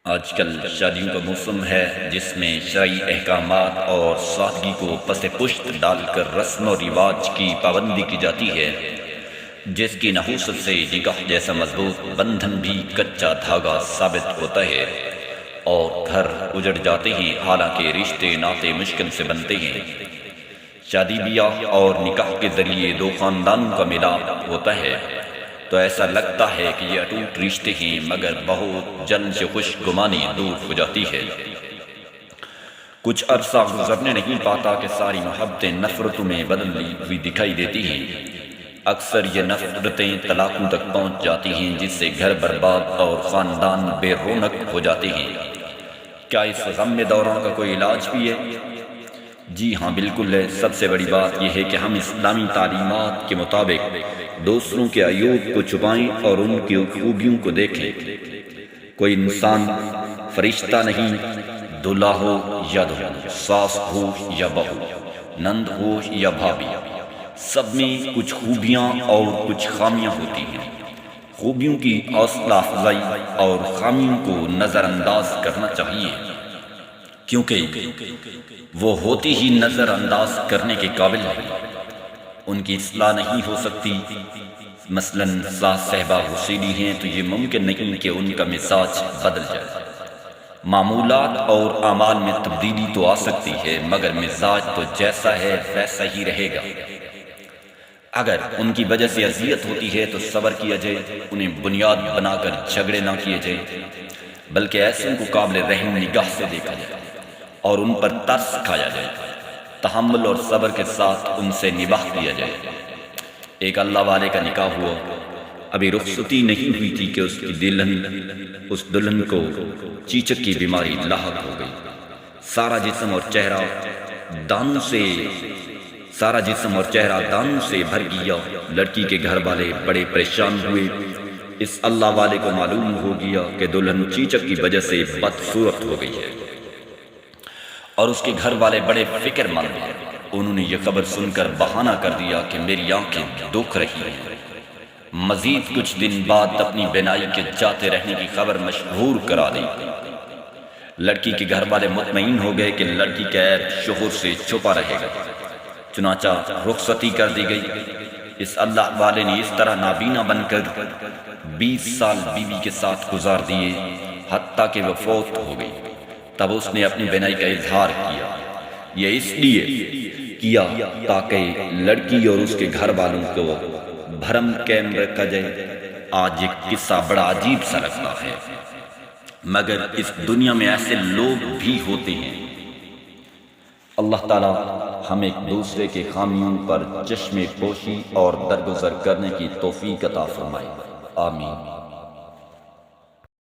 آج کل شادیوں کا موسم ہے جس میں شرعی احکامات اور سادگی کو پس پشت ڈال کر رسم و رواج کی پابندی کی جاتی ہے، جس کی نحوست سے نکاح جیسا مضبوط بندھن بھی کچا دھاگا ثابت ہوتا ہے اور گھر اجڑ جاتے ہیں، حالانکہ رشتے ناطے مشکل سے بنتے ہیں۔ شادی بیاہ اور نکاح کے ذریعے دو خاندانوں کا ملاپ ہوتا ہے تو ایسا لگتا ہے کہ یہ اٹوٹ رشتے ہیں، مگر بہت جلد سے خوش گمانی دور ہو جاتی ہے۔ کچھ عرصہ گزرنے نہیں پاتا کہ ساری محبتیں نفرتوں میں بدلی ہوئی دکھائی دیتی ہیں۔ اکثر یہ نفرتیں طلاقوں تک پہنچ جاتی ہیں، جس سے گھر برباد اور خاندان بے رونق ہو جاتے ہیں۔ کیا اس غم دوران کا کوئی علاج بھی ہے؟ جی ہاں، بالکل ہے۔ سب سے بڑی بات یہ ہے کہ ہم اسلامی تعلیمات کے مطابق دوسروں کے عیوب کو چھپائیں اور ان کی خوبیوں کو دیکھیں۔ کوئی انسان فرشتہ نہیں، دلہا ہو یا دلہن، ساس ہو یا بہو، نند ہو یا بھابی، سب میں کچھ خوبیاں اور کچھ خامیاں ہوتی ہیں۔ خوبیوں کی حوصلہ افزائی اور خامیوں کو نظر انداز کرنا چاہیے، کیونکہ وہ ہوتی ہی نظر انداز کرنے کے قابل ہے، ان کی اصلاح نہیں ہو سکتی۔ مثلاً ساس صاحبہ حسینی ہیں تو یہ ممکن نہیں کہ ان کا مزاج بدل جائے۔ معمولات اور اعمال میں تبدیلی تو آ سکتی ہے، مگر مزاج تو جیسا ہے ویسا ہی رہے گا۔ اگر ان کی وجہ سے اذیت ہوتی ہے تو صبر کیا جائے، انہیں بنیاد بنا کر جھگڑے نہ کیے جائیں، بلکہ ایسوں کو قابل رحم نگاہ سے دیکھا جائے اور ان پر ترس کھایا جائے، تحمل اور صبر کے ساتھ ان سے نباہ کیا جائے۔ ایک اللہ والے کا نکاح ہوا، ابھی رخصتی نہیں ہوئی تھی کہ اس دلہن کو چیچک کی بیماری لاحق ہو گئی۔ سارا جسم اور چہرہ دانوں سے بھر گیا۔ لڑکی کے گھر والے بڑے پریشان ہوئے۔ اس اللہ والے کو معلوم ہو گیا کہ دلہن چیچک کی وجہ سے بدصورت ہو گئی ہے اور اس کے گھر والے بڑے فکر مند ہیں۔ انہوں نے یہ خبر سن کر بہانہ کر دیا کہ میری آنکھیں دکھ رہی ہیں۔ مزید کچھ دن بعد اپنی بینائی کے جاتے رہنے کی خبر مشہور کرا دی۔ لڑکی کے گھر والے مطمئن ہو گئے کہ لڑکی کا عیب شوہر سے چھپا رہے گا، چنانچہ رخصتی کر دی گئی۔ اس اللہ والے نے اس طرح نابینا بن کر 20 سال بیوی کے ساتھ گزار دیے، حتیٰ کہ وہ فوت ہو گئی۔ تب اس نے اپنی بینائی کا اظہار کیا۔ یہ اس لیے کیا تاکہ لڑکی اور اس کے گھر والوں کو بھرم قائم رکھا جائے۔ آج ایک قصہ بڑا عجیب سا لگتا ہے، مگر اس دنیا میں ایسے لوگ بھی ہوتے ہیں۔ اللہ تعالیٰ ہم ایک دوسرے کے خامیوں پر چشم پوشی اور درگزر کرنے کی توفیق عطا فرمائے، آمین۔